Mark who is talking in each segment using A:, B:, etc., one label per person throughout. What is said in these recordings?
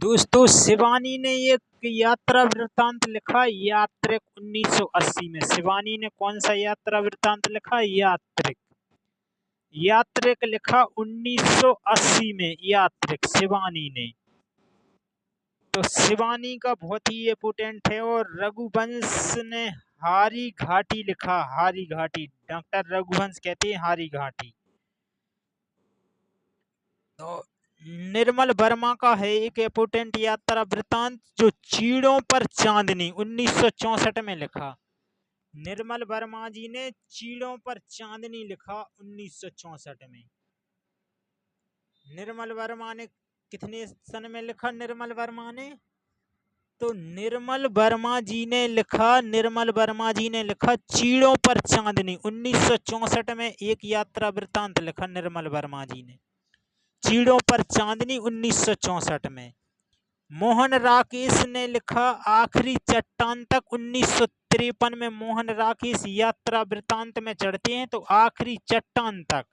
A: दोस्तों शिवानी ने एक यात्रा वृत्तांत लिखा यात्रिक 1980 में। शिवानी ने कौन सा यात्रा वृत्तांत लिखा? यात्रिक लिखा 1980 में यात्रिक शिवानी ने। तो शिवानी का बहुत ही इम्पोर्टेंट है। और रघुवंश ने हारी घाटी लिखा, हारी घाटी। डॉक्टर रघुवंश कहते हैं हारी घाटी। तो निर्मल वर्मा का है एक इम्पोर्टेंट यात्रा वृत्तांत जो चीड़ों पर चांदनी 1964 में लिखा। निर्मल वर्मा जी ने चीड़ों पर चांदनी लिखा 1964 में। निर्मल वर्मा ने कितने सन में लिखा? निर्मल वर्मा ने तो निर्मल वर्मा जी ने लिखा चीड़ों पर चांदनी 1964 में। एक यात्रा वृत्तांत लिखा निर्मल वर्मा जी ने चीड़ों पर चांदनी 1964 में। मोहन राकेश ने लिखा आखिरी चट्टान तक 1953 में। मोहन राकेश यात्रा वृत्तांत में चढ़ते हैं तो आखिरी चट्टान तक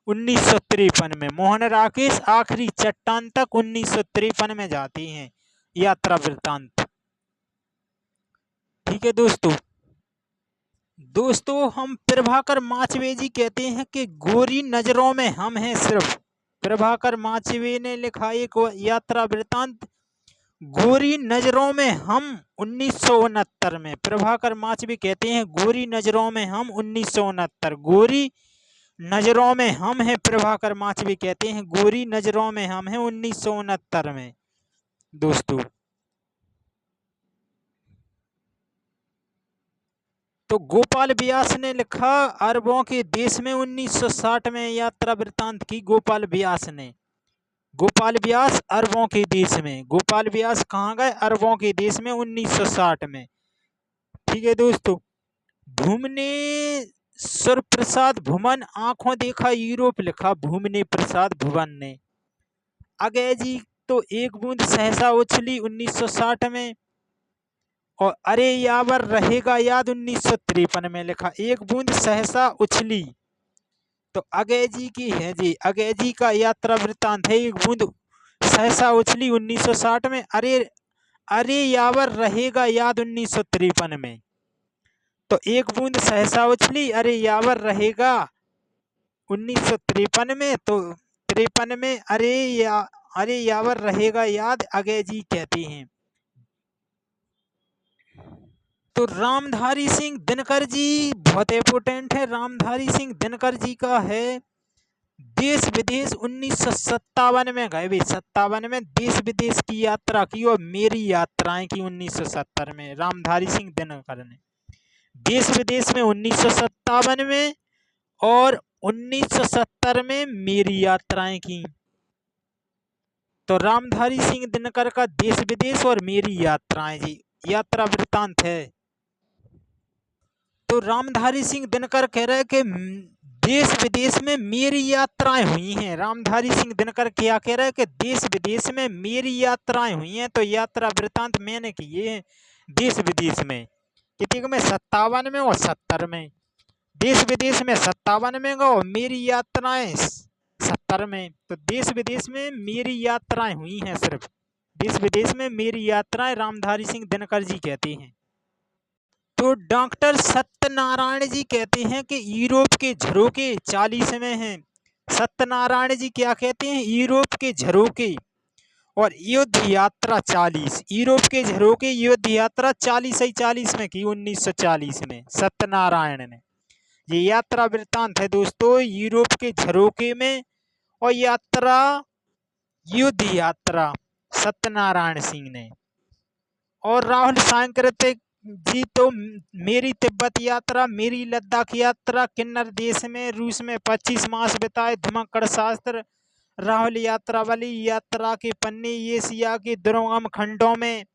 A: 1953 में। मोहन राकेश आखिरी चट्टान तक 1953 में जाते हैं यात्रा वृत्तांत। ठीक है दोस्तों हम प्रभाकर माचवे जी कहते हैं कि गोरी नजरों में हम हैं सिर्फ। प्रभाकर माचवे ने लिखा एक यात्रा वृत्तांत गोरी नजरों में हम 1969 में। प्रभाकर माचवे कहते हैं गोरी नजरों में हम 1969। गोरी नजरों में हम हैं प्रभाकर माचवे कहते हैं गोरी नजरों में हम हैं 1969 में। दोस्तों तो गोपाल व्यास ने लिखा अरबों के देश में 1960 में यात्रा वृत्तांत की। गोपाल व्यास ने, गोपाल व्यास अरबों के देश में। गोपाल व्यास कहाँ गए? अरबों के देश में 1960 में। ठीक है दोस्तों। भुवनेश्वर प्रसाद भुवन आंखों देखा यूरोप लिखा भुवने प्रसाद भुवन ने। अगय जी तो एक बूंद सहसा उछली 1960 में। और अरे यावर रहेगा याद 1953 में लिखा। एक बूंद सहसा उछली तो अगय जी की है जी। अगय जी का यात्रा वृत्तांत है एक बूंद सहसा उछली 1960 में। अरे यावर रहेगा याद 1953 में। तो एक बूंद सहसा उछली अरे यावर रहेगा 1953 में। तो 53 में अरे यावर रहेगा याद अगय जी कहते हैं। तो रामधारी सिंह दिनकर जी बहुत इंपोर्टेंट है। रामधारी सिंह दिनकर जी का है देश विदेश 1957 में गए। 57 में देश विदेश की यात्रा की और मेरी यात्राएं की 1970 में। रामधारी सिंह दिनकर ने देश विदेश में 1957 में और 1970 में मेरी यात्राएं की। तो रामधारी सिंह दिनकर का देश विदेश और मेरी यात्राएं जी यात्रा वृत्तांत है। तो रामधारी सिंह दिनकर कह रहे हैं कि देश विदेश में मेरी यात्राएं हुई हैं। रामधारी सिंह दिनकर क्या कह रहे हैं कि देश विदेश में मेरी यात्राएं हुई हैं। तो यात्रा वृत्तांत मैंने किए हैं देश विदेश में। कितने में? 57 में और 70 में। देश विदेश में 57 में और मेरी यात्राएं 70 में। तो देश विदेश में मेरी यात्राएं हुई हैं सिर्फ। देश विदेश में मेरी यात्राएं रामधारी सिंह दिनकर जी कहते हैं। तो डॉक्टर सत्यनारायण जी कहते हैं कि यूरोप के झरोके 40 में हैं। सत्यनारायण जी क्या कहते हैं? यूरोप के झरोके और युद्ध यात्रा 40। यूरोप के झरोके युद्ध यात्रा 40 में की 1940 में सत्यनारायण ने। ये यात्रा वृत्तांत है दोस्तों यूरोप के झरोके में और यात्रा युद्ध यात्रा सत्यनारायण सिंह ने। और राहुल सांकृतिक जी तो मेरी तिब्बत यात्रा, मेरी लद्दाख यात्रा, किन्नर देश में रूस में 25 मास बिताए, धुमक्कड़ शास्त्र, राहुल यात्रावली, यात्रा के पन्ने, एशिया के दुर्गम खंडों में,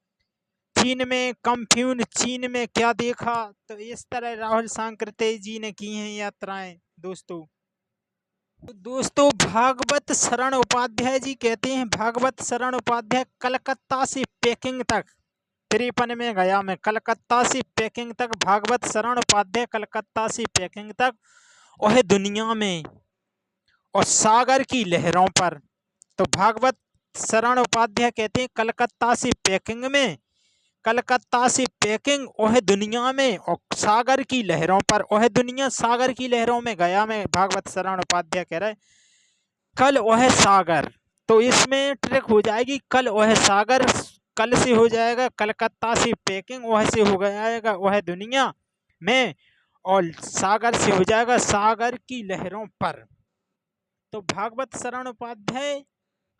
A: चीन में कंफ्यून, चीन में क्या देखा। तो इस तरह राहुल सांकृतिक जी ने की हैं यात्राएं दोस्तों भागवत शरण उपाध्याय जी कहते हैं, भागवत शरण उपाध्याय कलकत्ता से पेकिंग तक 53 में गया मैं। कलकत्ता से पेकिंग तक भागवत शरण उपाध्याय कलकत्ता से पेकिंग तक और है दुनिया में और सागर की लहरों पर। तो भागवत शरण उपाध्याय कहते हैं कलकत्ता से पैकिंग ओह दुनिया में और सागर की लहरों पर, ओह दुनिया सागर की लहरों में गया मैं। भागवत शरण उपाध्याय कह रहे कल ओह सागर, तो इसमें ट्रिक हो जाएगी, कल ओह सागर, कल से हो जाएगा कलकत्ता से पैकिंग, ओह से हो जाएगा ओह दुनिया में, और सागर से हो जाएगा सागर की लहरों पर। तो भागवत शरण उपाध्याय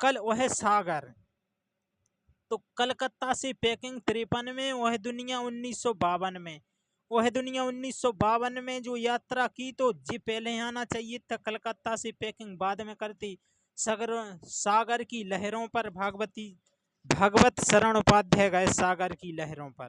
A: कल ओह सागर, तो कलकत्ता से पैकिंग 53 में, वह दुनिया 1952 में। वह दुनिया 1952 में जो यात्रा की तो जी पहले आना चाहिए था, कलकत्ता से पैकिंग बाद में करती। सागर की लहरों पर भागवत शरण उपाध्याय गए सागर की लहरों पर।